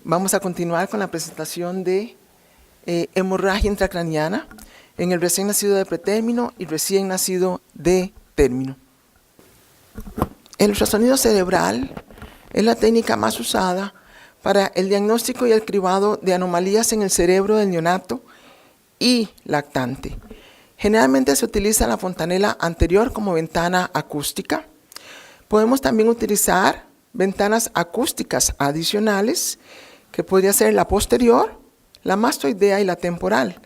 Vamos a continuar con la presentación de hemorragia intracraniana en el recién nacido de pretérmino y recién nacido de término. El ultrasonido cerebral es la técnica más usada para el diagnóstico y el cribado de anomalías en el cerebro del neonato y lactante. Generalmente se utiliza la fontanela anterior como ventana acústica. Podemos también utilizar ventanas acústicas adicionales, que podría ser la posterior, la mastoidea y la temporal,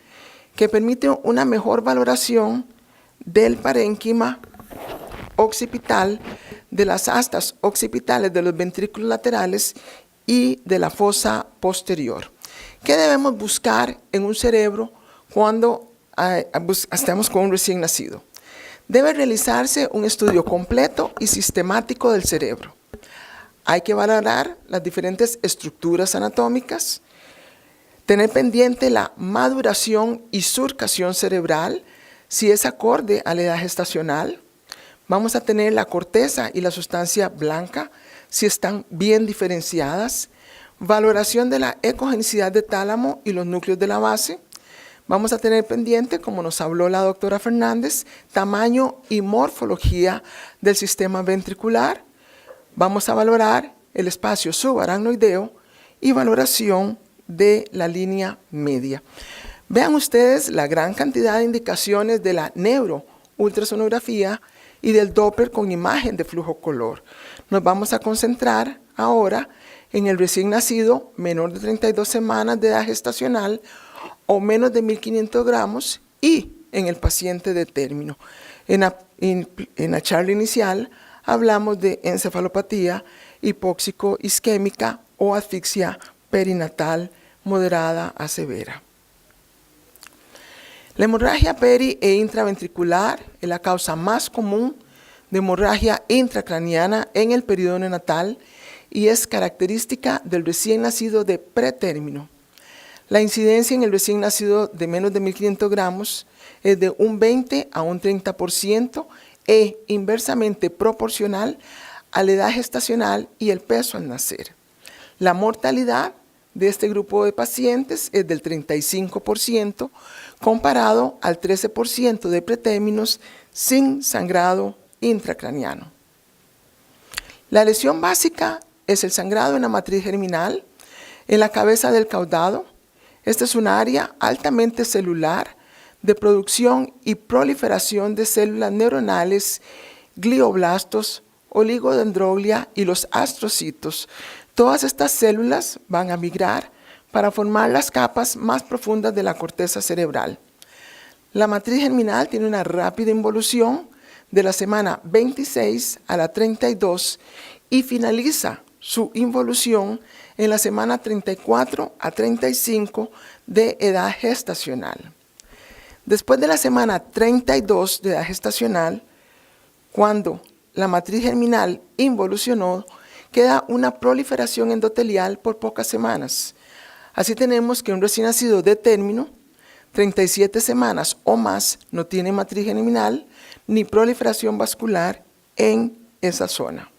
que permite una mejor valoración del parénquima occipital, de las astas occipitales de los ventrículos laterales y de la fosa posterior. ¿Qué debemos buscar en un cerebro cuando estamos con un recién nacido? Debe realizarse un estudio completo y sistemático del cerebro. Hay que valorar las diferentes estructuras anatómicas, tener pendiente la maduración y surcación cerebral, si es acorde a la edad gestacional. Vamos a tener la corteza y la sustancia blanca, si están bien diferenciadas. Valoración de la ecogenicidad de tálamo y los núcleos de la base. Vamos a tener pendiente, como nos habló la doctora Fernández, tamaño y morfología del sistema ventricular. Vamos a valorar el espacio subaracnoideo y valoración de la línea media. Vean ustedes la gran cantidad de indicaciones de la neuroultrasonografía y del Doppler con imagen de flujo color. Nos vamos a concentrar ahora en el recién nacido menor de 32 semanas de edad gestacional o menos de 1.500 gramos y en el paciente de término. En la charla inicial hablamos de encefalopatía hipóxico-isquémica o asfixia perinatal moderada a severa. La hemorragia peri e intraventricular es la causa más común de hemorragia intracraniana en el periodo neonatal y es característica del recién nacido de pretérmino. La incidencia en el recién nacido de menos de 1.500 gramos es de un 20 a un 30% e inversamente proporcional a la edad gestacional y el peso al nacer. La mortalidad de este grupo de pacientes es del 35% comparado al 13% de pretérminos sin sangrado intracraniano. La lesión básica es el sangrado en la matriz germinal, en la cabeza del caudado. Esta es un área altamente celular de producción y proliferación de células neuronales, glioblastos, oligodendroglia y los astrocitos. Todas estas células van a migrar para formar las capas más profundas de la corteza cerebral. La matriz germinal tiene una rápida involución de la semana 26 a la 32 y finaliza su involución en la semana 34 a 35 de edad gestacional. Después de la semana 32 de edad gestacional, cuando la matriz germinal involucionó, queda una proliferación endotelial por pocas semanas. Así tenemos que un recién nacido de término, 37 semanas o más, no tiene matriz germinal ni proliferación vascular en esa zona.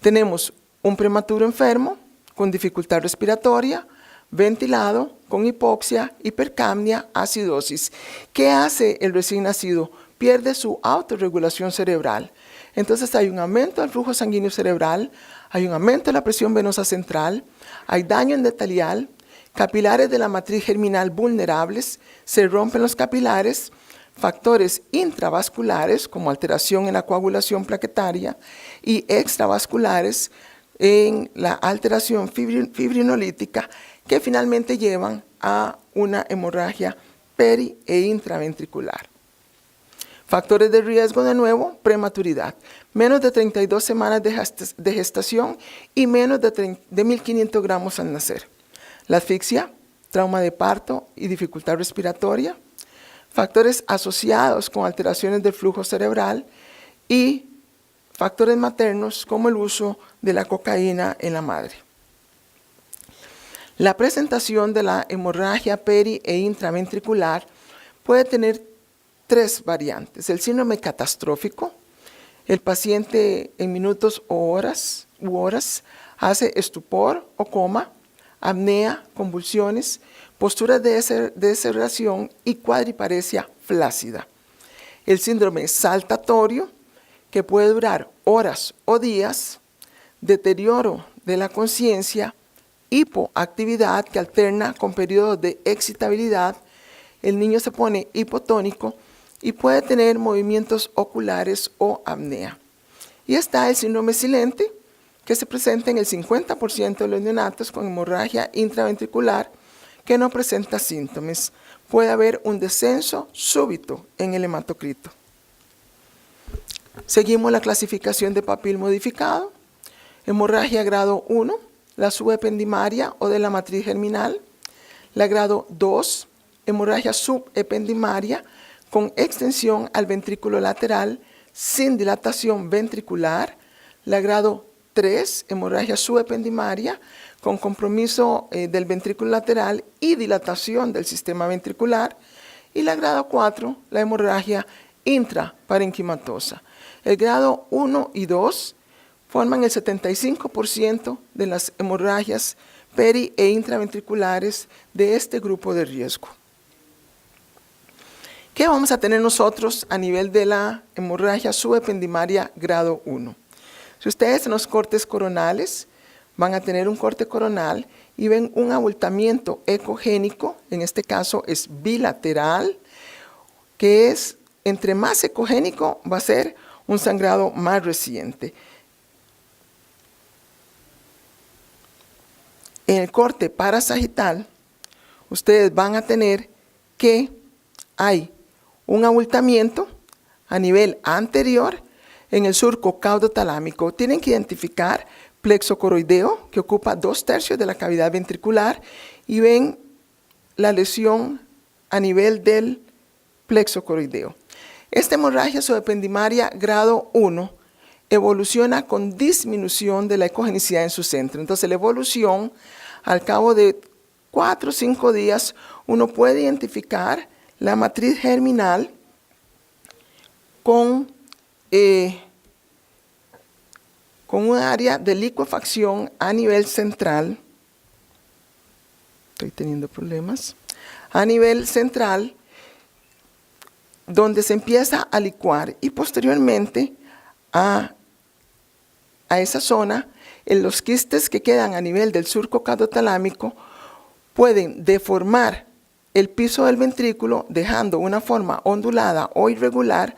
Tenemos un prematuro enfermo con dificultad respiratoria, ventilado, con hipoxia, hipercapnia, acidosis. ¿Qué hace el recién nacido? Pierde su autorregulación cerebral. Entonces hay un aumento del flujo sanguíneo cerebral, hay un aumento de la presión venosa central, hay daño endotelial, capilares de la matriz germinal vulnerables, se rompen los capilares, factores intravasculares como alteración en la coagulación plaquetaria y extravasculares en la alteración fibrinolítica que finalmente llevan a una hemorragia peri e intraventricular. Factores de riesgo de nuevo, prematuridad, menos de 32 semanas de gestación y menos de 1.500 gramos al nacer. La asfixia, trauma de parto y dificultad respiratoria. Factores asociados con alteraciones del flujo cerebral y factores maternos como el uso de la cocaína en la madre. La presentación de la hemorragia peri e intraventricular puede tener tres variantes: el síndrome catastrófico, el paciente en minutos u horas hace estupor o coma, apnea, convulsiones, posturas de desesperación y cuadriparesia flácida. El síndrome saltatorio, que puede durar horas o días, deterioro de la conciencia, hipoactividad que alterna con periodos de excitabilidad, el niño se pone hipotónico y puede tener movimientos oculares o apnea. Y está el síndrome silente, que se presenta en el 50% de los neonatos con hemorragia intraventricular que no presenta síntomas. Puede haber un descenso súbito en el hematocrito. Seguimos la clasificación de papil modificado. Hemorragia grado 1, la subependimaria o de la matriz germinal. La grado 2, hemorragia subependimaria con extensión al ventrículo lateral sin dilatación ventricular. La grado 3, hemorragia subependimaria con compromiso del ventrículo lateral y dilatación del sistema ventricular. Y la grado 4, la hemorragia intraparenquimatosa. El grado 1 y 2 forman el 75% de las hemorragias peri- e intraventriculares de este grupo de riesgo. ¿Qué vamos a tener nosotros a nivel de la hemorragia subependimaria grado 1? Si ustedes en los cortes coronales van a tener un corte coronal y ven un abultamiento ecogénico, en este caso es bilateral, que es entre más ecogénico va a ser un sangrado más reciente. En el corte parasagital, ustedes van a tener que hay un abultamiento a nivel anterior en el surco caudotalámico. Tienen que identificar plexo coroideo, que ocupa 2/3 de la cavidad ventricular, y ven la lesión a nivel del plexo coroideo. Esta hemorragia subependimaria grado 1 evoluciona con disminución de la ecogenicidad en su centro. Entonces, la evolución, al cabo de 4 o 5 días, uno puede identificar la matriz germinal con un área de licuefacción a nivel central. Estoy teniendo problemas. A nivel central, donde se empieza a licuar, y posteriormente a esa zona, en los quistes que quedan a nivel del surco caudotalámico pueden deformar el piso del ventrículo dejando una forma ondulada o irregular,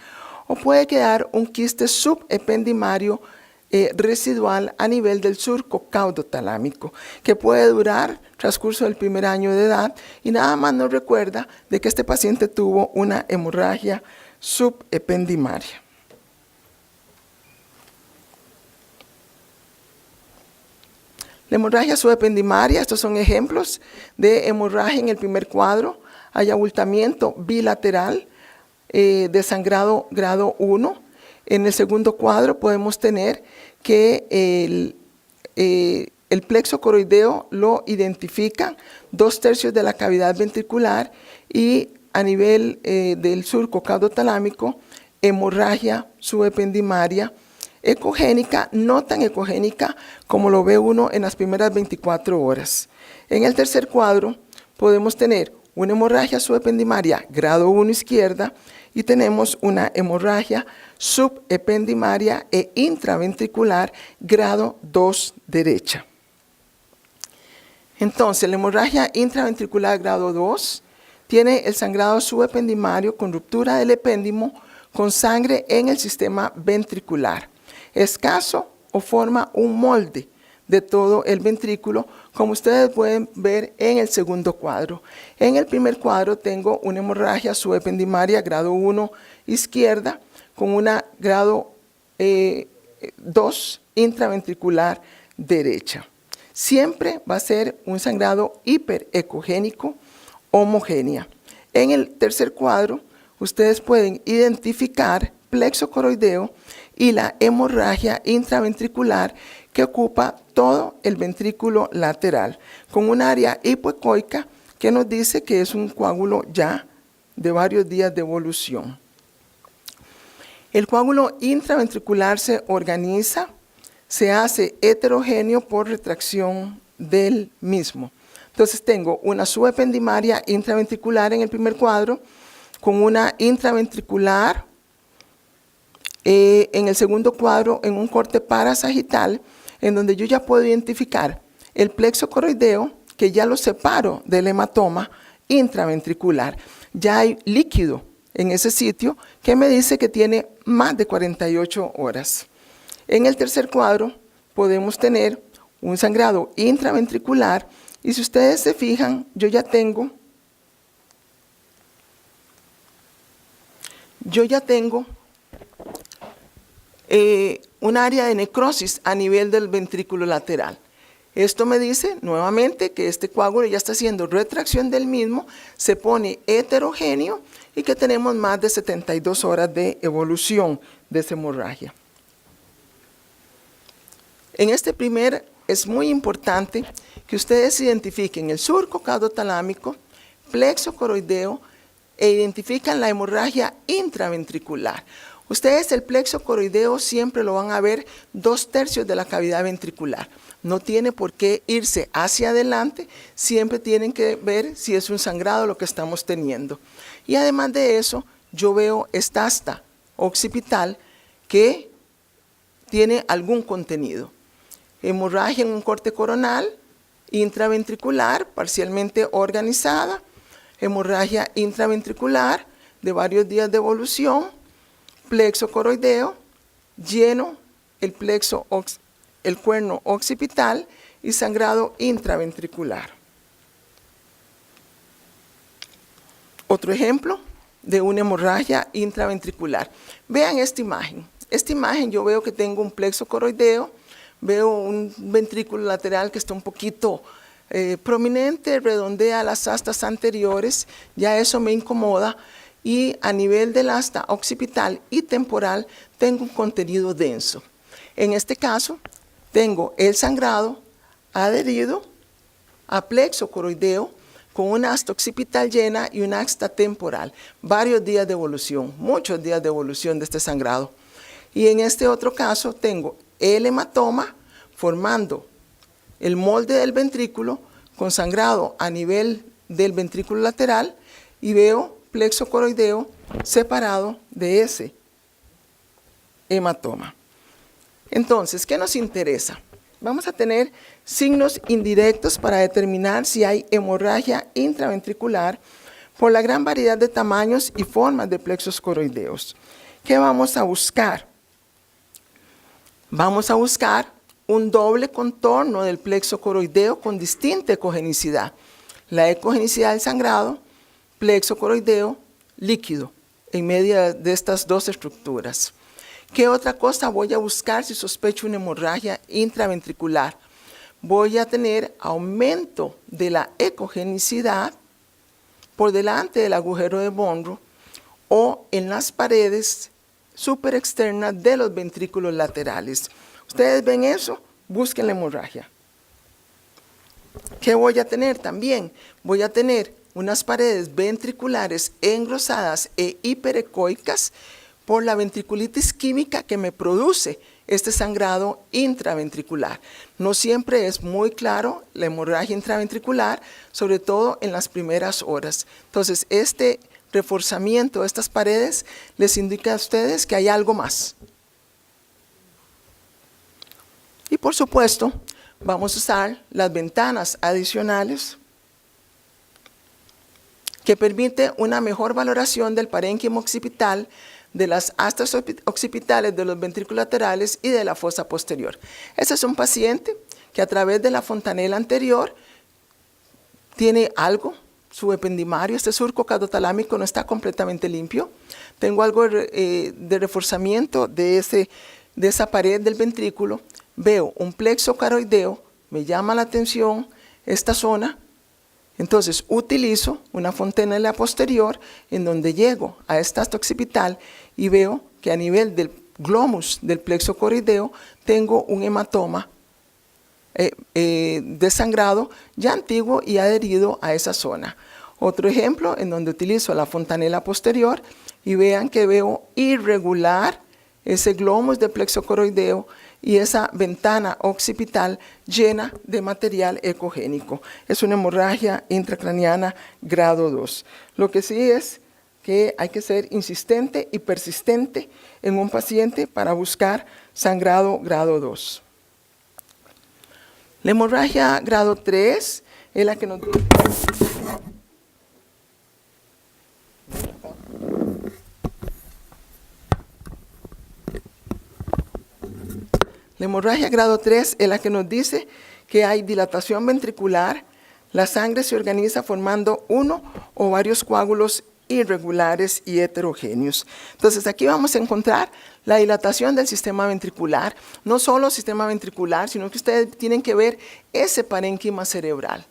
o puede quedar un quiste subependimario residual a nivel del surco caudotalámico, que puede durar transcurso del primer año de edad, y nada más nos recuerda de que este paciente tuvo una hemorragia subependimaria. La hemorragia subependimaria, estos son ejemplos de hemorragia en el primer cuadro. Hay abultamiento bilateral de sangrado grado 1. En el segundo cuadro podemos tener que el plexo coroideo lo identifican 2/3 de la cavidad ventricular, y a nivel del surco caudotalámico, hemorragia subependimaria ecogénica, no tan ecogénica como lo ve uno en las primeras 24 horas. En el tercer cuadro podemos tener una hemorragia subependimaria grado 1 izquierda, y tenemos una hemorragia subependimaria e intraventricular grado 2 derecha. Entonces, la hemorragia intraventricular grado 2 tiene el sangrado subependimario con ruptura del epéndimo con sangre en el sistema ventricular. Escaso o forma un molde de todo el ventrículo, como ustedes pueden ver en el segundo cuadro. En el primer cuadro tengo una hemorragia subependimaria grado 1 izquierda con una grado 2 intraventricular derecha. Siempre va a ser un sangrado hiperecogénico homogénea. En el tercer cuadro, ustedes pueden identificar plexo coroideo y la hemorragia intraventricular que ocupa todo el ventrículo lateral, con un área hipoecoica que nos dice que es un coágulo ya de varios días de evolución. El coágulo intraventricular se organiza se hace heterogéneo por retracción del mismo. Entonces tengo una subependimaria intraventricular en el primer cuadro, con una intraventricular en el segundo cuadro en un corte parasagital, en donde yo ya puedo identificar el plexo coroideo, que ya lo separo del hematoma intraventricular. Ya hay líquido en ese sitio que me dice que tiene más de 48 horas. En el tercer cuadro podemos tener un sangrado intraventricular y si ustedes se fijan, yo ya tengo un área de necrosis a nivel del ventrículo lateral. Esto me dice nuevamente que este coágulo ya está haciendo retracción del mismo, se pone heterogéneo y que tenemos más de 72 horas de evolución de esa hemorragia. En este primer es muy importante que ustedes identifiquen el surco caudotalámico, plexo coroideo e identifican la hemorragia intraventricular. Ustedes el plexo coroideo siempre lo van a ver 2/3 de la cavidad ventricular. No tiene por qué irse hacia adelante, siempre tienen que ver si es un sangrado lo que estamos teniendo. Y además de eso, yo veo esta asta occipital que tiene algún contenido. Hemorragia en un corte coronal, intraventricular, parcialmente organizada, hemorragia intraventricular de varios días de evolución, plexo coroideo, lleno el cuerno occipital y sangrado intraventricular. Otro ejemplo de una hemorragia intraventricular. Vean esta imagen. Esta imagen yo veo que tengo un plexo coroideo, veo un ventrículo lateral que está un poquito prominente, redondea las astas anteriores, ya eso me incomoda, y a nivel del asta occipital y temporal tengo un contenido denso. En este caso, tengo el sangrado adherido a plexo coroideo con una asta occipital llena y una asta temporal. Varios días de evolución, muchos días de evolución de este sangrado. Y en este otro caso tengo el hematoma formando el molde del ventrículo con sangrado a nivel del ventrículo lateral y veo plexo coroideo separado de ese hematoma. Entonces, ¿qué nos interesa? Vamos a tener signos indirectos para determinar si hay hemorragia intraventricular por la gran variedad de tamaños y formas de plexos coroideos. ¿Qué vamos a buscar? Vamos a buscar un doble contorno del plexo coroideo con distinta ecogenicidad. La ecogenicidad del sangrado, plexo coroideo, líquido, en medio de estas dos estructuras. ¿Qué otra cosa voy a buscar si sospecho una hemorragia intraventricular? Voy a tener aumento de la ecogenicidad por delante del agujero de Monro o en las paredes superexternas de los ventrículos laterales. ¿Ustedes ven eso? Busquen la hemorragia. ¿Qué voy a tener también? Voy a tener unas paredes ventriculares engrosadas e hiperecoicas por la ventriculitis química que me produce este sangrado intraventricular. No siempre es muy claro la hemorragia intraventricular, sobre todo en las primeras horas. Entonces, este reforzamiento de estas paredes les indica a ustedes que hay algo más. Y por supuesto, vamos a usar las ventanas adicionales que permite una mejor valoración del parénquima occipital, de las astas occipitales de los ventrículos laterales y de la fosa posterior. Este es un paciente que a través de la fontanela anterior tiene algo subependimario, este surco caudotalámico no está completamente limpio. Tengo algo de reforzamiento de esa pared del ventrículo. Veo un plexo coroideo, me llama la atención esta zona. Entonces utilizo una fontanela posterior en donde llego a esta asta occipital y veo que a nivel del glomus del plexo coroideo tengo un hematoma desangrado ya antiguo y adherido a esa zona. Otro ejemplo en donde utilizo la fontanela posterior y vean que veo irregular ese glomus de plexo coroideo y esa ventana occipital llena de material ecogénico. Es una hemorragia intracraniana grado 2. Lo que sí es que hay que ser insistente y persistente en un paciente para buscar sangrado grado 2. La hemorragia grado 3 es la que nos... La hemorragia grado 3 es la que nos dice que hay dilatación ventricular, la sangre se organiza formando uno o varios coágulos irregulares y heterogéneos. Entonces aquí vamos a encontrar la dilatación del sistema ventricular, no solo sistema ventricular, sino que ustedes tienen que ver ese parénquima cerebral.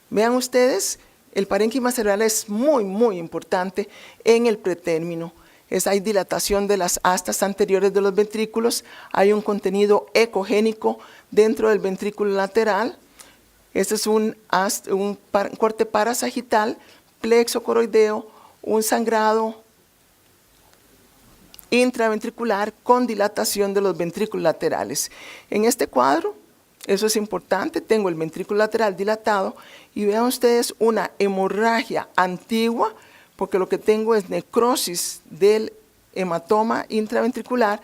Vean ustedes, el parénquima cerebral es muy, muy importante en el pretérmino. Hay dilatación de las astas anteriores de los ventrículos, hay un contenido ecogénico dentro del ventrículo lateral. Este es un corte parasagital, plexo coroideo, un sangrado intraventricular con dilatación de los ventrículos laterales. En este cuadro, eso es importante, tengo el ventrículo lateral dilatado y vean ustedes una hemorragia antigua, porque lo que tengo es necrosis del hematoma intraventricular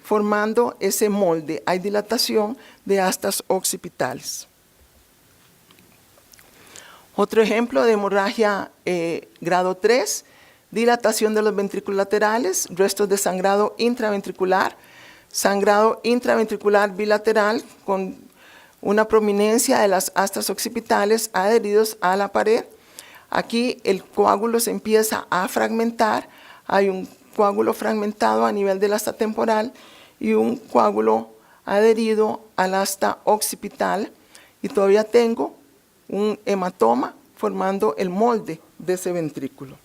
formando ese molde. Hay dilatación de astas occipitales. Otro ejemplo de hemorragia grado 3, dilatación de los ventrículos laterales, restos de sangrado intraventricular bilateral con una prominencia de las astas occipitales adheridos a la pared. Aquí el coágulo se empieza a fragmentar, hay un coágulo fragmentado a nivel del asta temporal y un coágulo adherido al asta occipital y todavía tengo un hematoma formando el molde de ese ventrículo.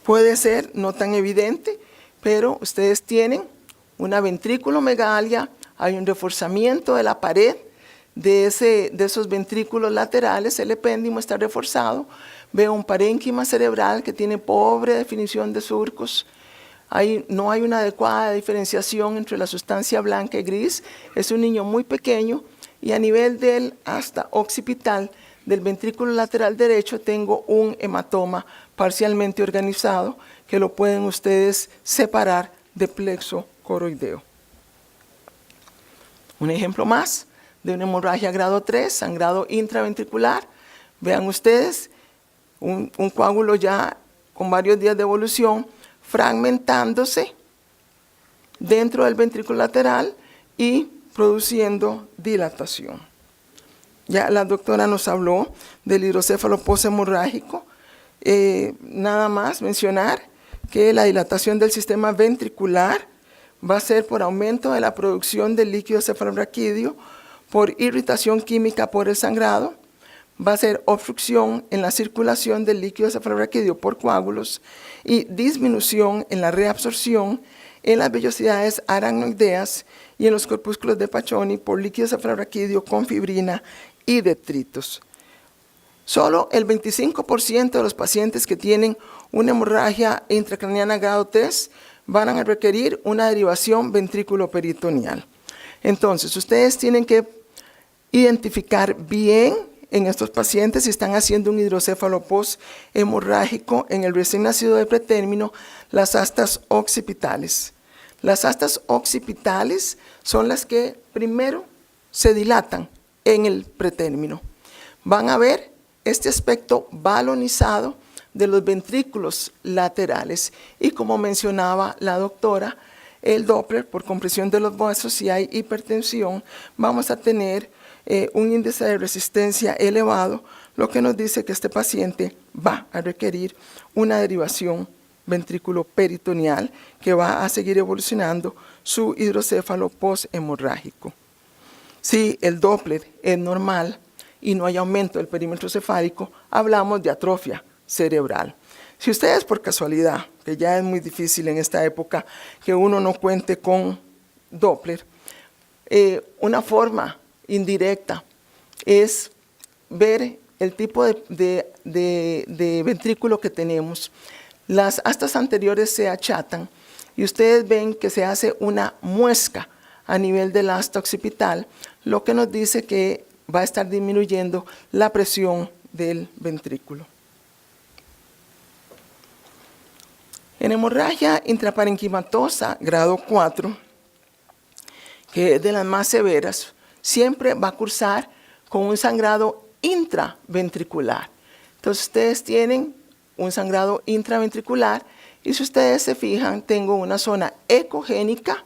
Puede ser no tan evidente, pero ustedes tienen una ventrículomegalia, hay un reforzamiento de la pared de esos ventrículos laterales, el epéndimo está reforzado, veo un parénquima cerebral que tiene pobre definición de surcos, no hay una adecuada diferenciación entre la sustancia blanca y gris, es un niño muy pequeño y a nivel del asta occipital del ventrículo lateral derecho tengo un hematoma parcialmente organizado que lo pueden ustedes separar de plexo coroideo. Un ejemplo más de una hemorragia grado 3, sangrado intraventricular. Vean ustedes un coágulo ya con varios días de evolución fragmentándose dentro del ventrículo lateral y produciendo dilatación. Ya la doctora nos habló del hidrocéfalo poshemorrágico. Nada más mencionar que la dilatación del sistema ventricular va a ser por aumento de la producción del líquido cefalorraquídeo, por irritación química por el sangrado, va a ser obstrucción en la circulación del líquido cefalorraquídeo por coágulos y disminución en la reabsorción en las vellosidades aracnoideas y en los corpúsculos de Paccioni por líquido cefalorraquídeo con fibrina y detritos. Solo el 25% de los pacientes que tienen una hemorragia intracraniana grado 3 van a requerir una derivación ventrículo-peritoneal. Entonces, ustedes tienen que identificar bien en estos pacientes si están haciendo un hidrocéfalo poshemorrágico en el recién nacido de pretérmino, las astas occipitales. Las astas occipitales son las que primero se dilatan en el pretérmino. Van a ver este aspecto balonizado de los ventrículos laterales y como mencionaba la doctora, el Doppler por compresión de los vasos, si hay hipertensión, vamos a tener un índice de resistencia elevado, lo que nos dice que este paciente va a requerir una derivación ventrículo-peritoneal que va a seguir evolucionando su hidrocéfalo poshemorrágico. Si el Doppler es normal y no hay aumento del perímetro cefálico, hablamos de atrofia cerebral. Si ustedes por casualidad, que ya es muy difícil en esta época que uno no cuente con Doppler, una forma indirecta es ver el tipo de ventrículo que tenemos. las astas anteriores se achatan y ustedes ven que se hace una muesca a nivel del asta occipital, lo que nos dice que va a estar disminuyendo la presión del ventrículo. En hemorragia intraparenquimatosa grado 4, que es de las más severas, siempre va a cursar con un sangrado intraventricular. Entonces ustedes tienen un sangrado intraventricular y si ustedes se fijan, tengo una zona ecogénica,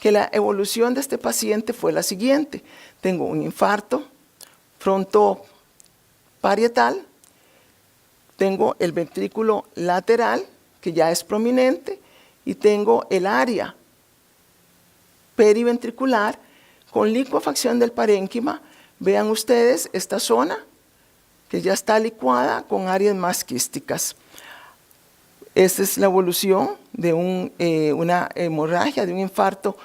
que la evolución de este paciente fue la siguiente. Tengo un infarto frontoparietal, tengo el ventrículo lateral, que ya es prominente, y tengo el área periventricular con licuefacción del parénquima. Vean ustedes esta zona que ya está licuada con áreas más quísticas. Esta es la evolución de una hemorragia, de un infarto,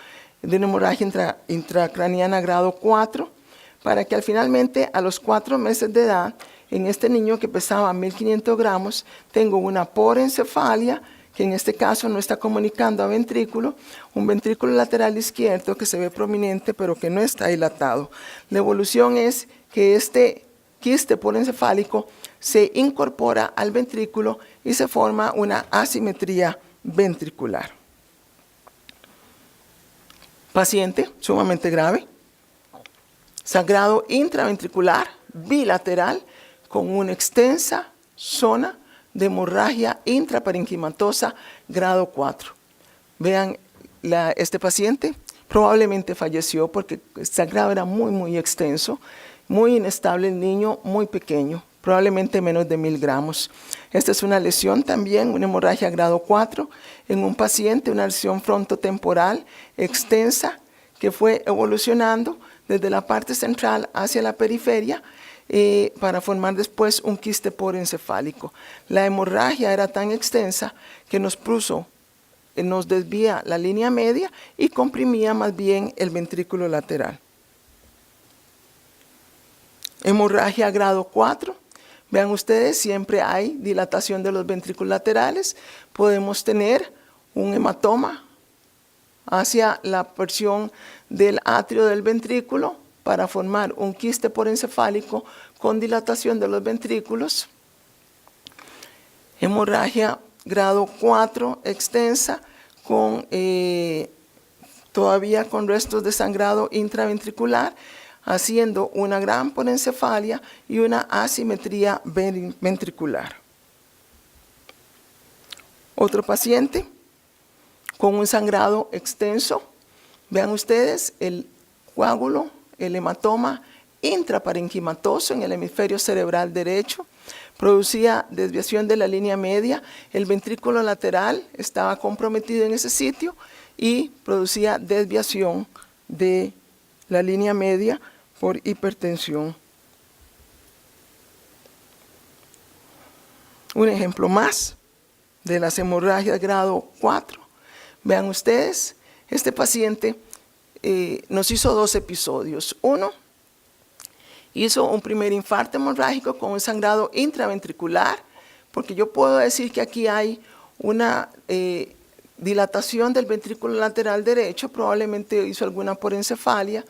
de una hemorragia intracraniana grado 4, para que finalmente a los 4 meses de edad, en este niño que pesaba 1500 gramos, tengo una porencefalia, que en este caso no está comunicando a ventrículo, un ventrículo lateral izquierdo que se ve prominente pero que no está dilatado. La evolución es que este quiste porencefálico se incorpora al ventrículo y se forma una asimetría ventricular. Paciente sumamente grave, sangrado intraventricular bilateral con una extensa zona de hemorragia intraparenquimatosa grado 4. Vean, este paciente probablemente falleció porque el sangrado era muy extenso, muy inestable el niño, muy pequeño, probablemente menos de 1000 gramos. Esta es una lesión también, una hemorragia grado 4, en un paciente, una lesión frontotemporal extensa que fue evolucionando desde la parte central hacia la periferia para formar después un quiste porencefálico. La hemorragia era tan extensa que nos desvía la línea media y comprimía más bien el ventrículo lateral. Hemorragia grado 4. Vean ustedes, siempre hay dilatación de los ventrículos laterales. Podemos tener un hematoma hacia la porción del atrio del ventrículo para formar un quiste porencefálico con dilatación de los ventrículos. Hemorragia grado 4 extensa todavía con restos de sangrado intraventricular, haciendo una gran porencefalia y una asimetría ventricular. Otro paciente con un sangrado extenso. Vean ustedes el coágulo, el hematoma intraparenquimatoso en el hemisferio cerebral derecho. Producía desviación de la línea media. El ventrículo lateral estaba comprometido en ese sitio y producía desviación de la línea media por hipertensión. Un ejemplo más de las hemorragias grado 4. Vean ustedes, este paciente nos hizo 2 episodios. Uno, hizo un primer infarto hemorrágico con un sangrado intraventricular, porque yo puedo decir que aquí hay una dilatación del ventrículo lateral derecho, probablemente hizo alguna porencefalia,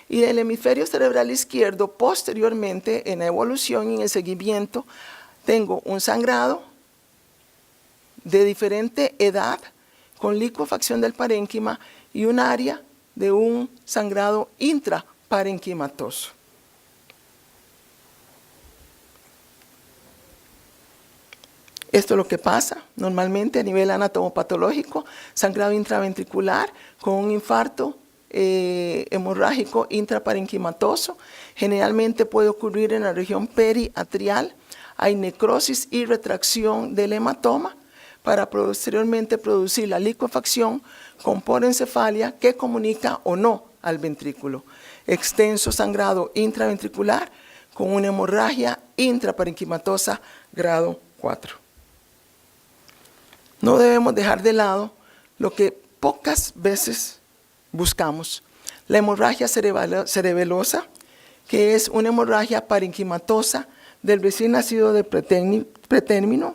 y del hemisferio cerebral izquierdo, posteriormente en la evolución y en el seguimiento, tengo un sangrado de diferente edad, con licuefacción del parénquima y un área de un sangrado intraparenquimatoso. Esto es lo que pasa normalmente a nivel anatomopatológico, sangrado intraventricular con un infarto hemorrágico intraparenquimatoso. Generalmente puede ocurrir en la región periatrial. Hay necrosis y retracción del hematoma para posteriormente producir la licuefacción con porencefalia que comunica o no al ventrículo. Extenso sangrado intraventricular con una hemorragia intraparenquimatosa grado 4. No debemos dejar de lado lo que pocas veces buscamos, la hemorragia cerebelosa, que es una hemorragia parenquimatosa del recién nacido de pretérmino,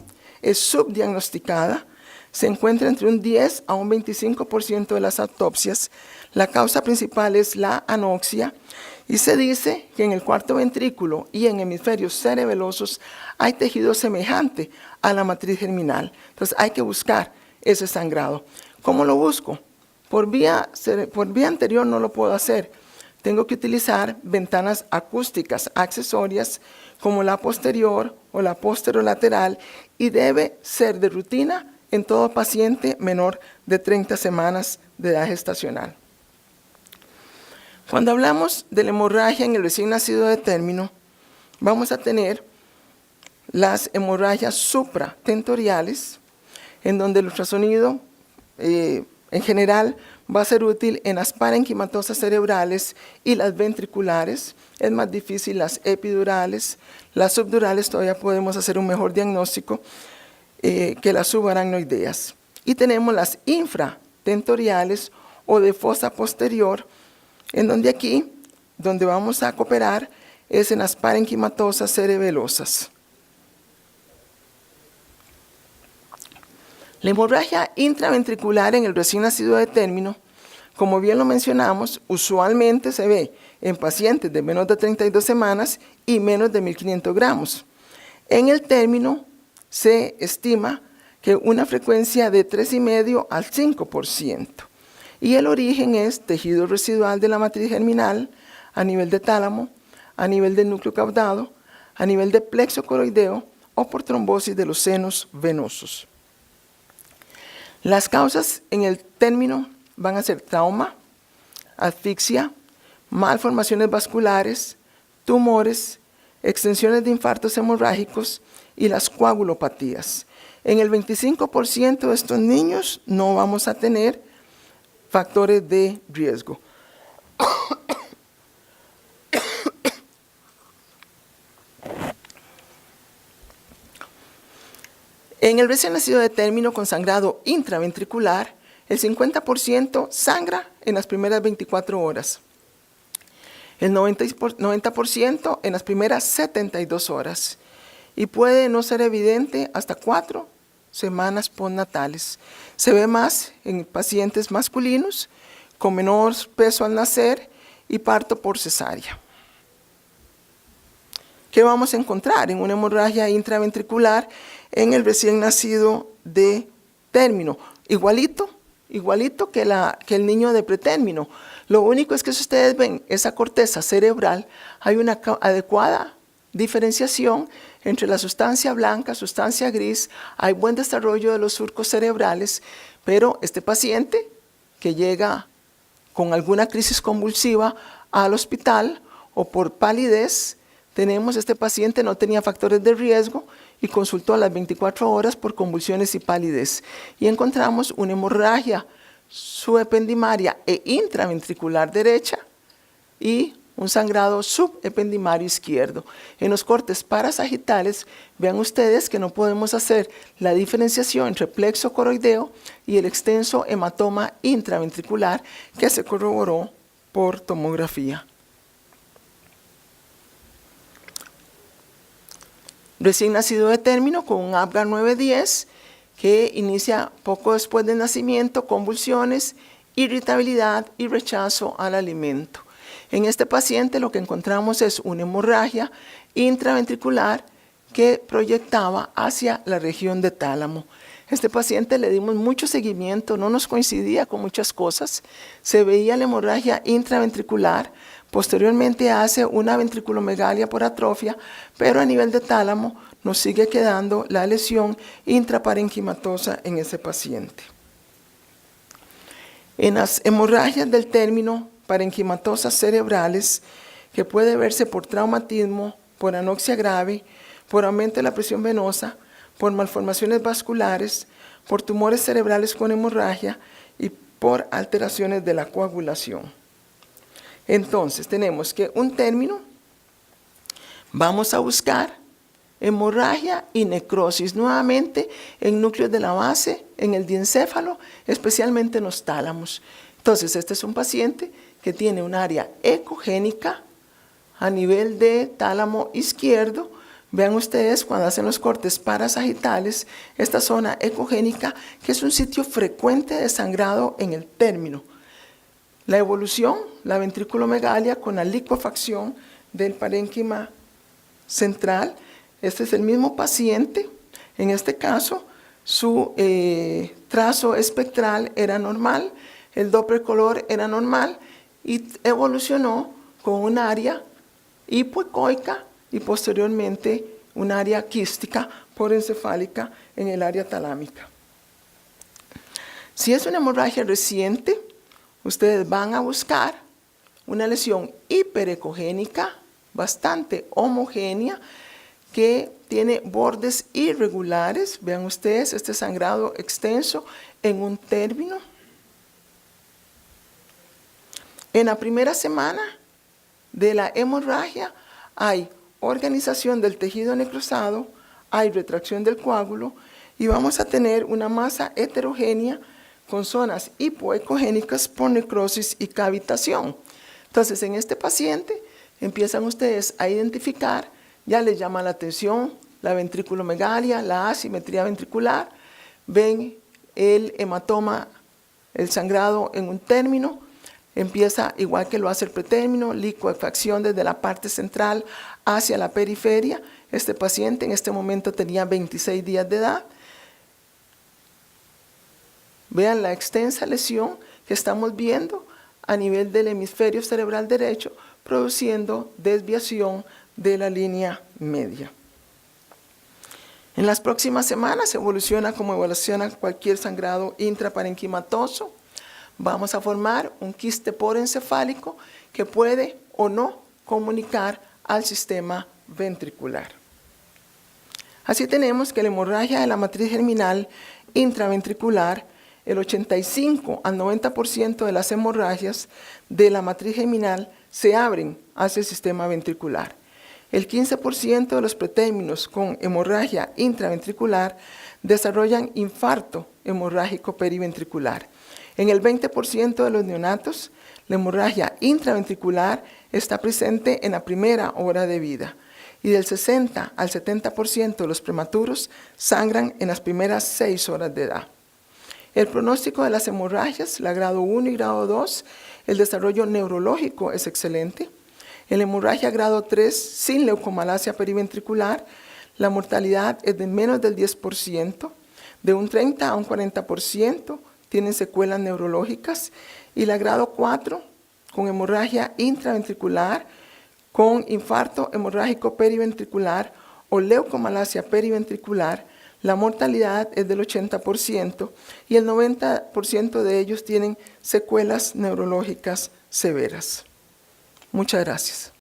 es subdiagnosticada. Se encuentra entre un 10 a un 25% de las autopsias. La causa principal es la anoxia y se dice que en el cuarto ventrículo y en hemisferios cerebelosos hay tejido semejante a la matriz germinal. Entonces hay que buscar ese sangrado. ¿Cómo lo busco? Por vía anterior no lo puedo hacer. Tengo que utilizar ventanas acústicas accesorias como la posterior o la posterolateral y debe ser de rutina en todo paciente menor de 30 semanas de edad gestacional. Cuando hablamos de la hemorragia en el recién nacido de término, vamos a tener las hemorragias supratentoriales, en donde el ultrasonido en general va a ser útil en las parenquimatosas cerebrales y las ventriculares. Es más difícil las epidurales. Las subdurales todavía podemos hacer un mejor diagnóstico que las subaracnoideas. Y tenemos las infratentoriales o de fosa posterior, en donde aquí, donde vamos a cooperar, es en las parenquimatosas cerebelosas. La hemorragia intraventricular en el recién nacido de término, como bien lo mencionamos, usualmente se ve en pacientes de menos de 32 semanas y menos de 1.500 gramos. En el término se estima que una frecuencia de 3,5 al 5%. Y el origen es tejido residual de la matriz germinal a nivel de tálamo, a nivel del núcleo caudado, a nivel de plexo coroideo o por trombosis de los senos venosos. Las causas en el término van a ser trauma, asfixia, malformaciones vasculares, tumores, extensiones de infartos hemorrágicos y las coagulopatías. En el 25% de estos niños no vamos a tener factores de riesgo. En el recién nacido de término con sangrado intraventricular, el 50% sangra en las primeras 24 horas, el 90% en las primeras 72 horas y puede no ser evidente hasta 4 semanas postnatales. Se ve más en pacientes masculinos con menor peso al nacer y parto por cesárea. ¿Qué vamos a encontrar en una hemorragia intraventricular en el recién nacido de término? Igualito que el niño de pretérmino. Lo único es que si ustedes ven esa corteza cerebral, hay una adecuada diferenciación entre la sustancia blanca, sustancia gris, hay buen desarrollo de los surcos cerebrales, pero este paciente que llega con alguna crisis convulsiva al hospital o por palidez, este paciente no tenía factores de riesgo y consultó a las 24 horas por convulsiones y palidez. Y encontramos una hemorragia subependimaria e intraventricular derecha y un sangrado subependimario izquierdo. En los cortes parasagittales, vean ustedes que no podemos hacer la diferenciación entre plexo coroideo y el extenso hematoma intraventricular que se corroboró por tomografía. Recién nacido de término con un Apgar 910 que inicia poco después del nacimiento, convulsiones, irritabilidad y rechazo al alimento. En este paciente lo que encontramos es una hemorragia intraventricular que proyectaba hacia la región de tálamo. Este paciente le dimos mucho seguimiento, no nos coincidía con muchas cosas, se veía la hemorragia intraventricular, posteriormente hace una ventriculomegalia por atrofia, pero a nivel de tálamo nos sigue quedando la lesión intraparenquimatosa en ese paciente. En las hemorragias del término parenquimatosas cerebrales, que puede verse por traumatismo, por anoxia grave, por aumento de la presión venosa, por malformaciones vasculares, por tumores cerebrales con hemorragia y por alteraciones de la coagulación. Entonces, tenemos que un término, vamos a buscar hemorragia y necrosis, nuevamente en núcleos de la base, en el diencéfalo, especialmente en los tálamos. Entonces, este es un paciente que tiene un área ecogénica a nivel de tálamo izquierdo, Vean ustedes cuando hacen los cortes parasagittales, esta zona ecogénica, que es un sitio frecuente de sangrado en el término. La evolución, la ventrículomegalia con la licuefacción del parénquima central. Este es el mismo paciente. En este caso, su trazo espectral era normal, el Doppler color era normal y evolucionó con un área hipoecoica y posteriormente un área quística porencefálica en el área talámica. Si es una hemorragia reciente, ustedes van a buscar una lesión hiperecogénica bastante homogénea que tiene bordes irregulares. Vean ustedes este sangrado extenso en un término. En la primera semana de la hemorragia hay organización del tejido necrosado, hay retracción del coágulo y vamos a tener una masa heterogénea con zonas hipoecogénicas por necrosis y cavitación. Entonces, en este paciente empiezan ustedes a identificar, ya les llama la atención la ventrículomegalia, la asimetría ventricular, ven el hematoma, el sangrado en un término, empieza igual que lo hace el pretérmino, licuefacción desde la parte central hacia la periferia. Este paciente en este momento tenía 26 días de edad. Vean la extensa lesión que estamos viendo a nivel del hemisferio cerebral derecho, produciendo desviación de la línea media. En las próximas semanas evoluciona como evoluciona cualquier sangrado intraparenquimatoso. Vamos a formar un quiste porencefálico que puede o no comunicar al sistema ventricular. Así tenemos que la hemorragia de la matriz germinal intraventricular, el 85 al 90% de las hemorragias de la matriz germinal se abren hacia el sistema ventricular. El 15% de los pretérminos con hemorragia intraventricular desarrollan infarto hemorrágico periventricular. En el 20% de los neonatos, la hemorragia intraventricular está presente en la primera hora de vida y del 60 al 70% de los prematuros sangran en las primeras 6 horas de edad. El pronóstico de las hemorragias, la grado 1 y grado 2, el desarrollo neurológico es excelente. En la hemorragia grado 3, sin leucomalacia periventricular, la mortalidad es de menos del 10%, de un 30 a un 40% tienen secuelas neurológicas, y la grado 4, con hemorragia intraventricular, con infarto hemorrágico periventricular o leucomalacia periventricular, la mortalidad es del 80% y el 90% de ellos tienen secuelas neurológicas severas. Muchas gracias.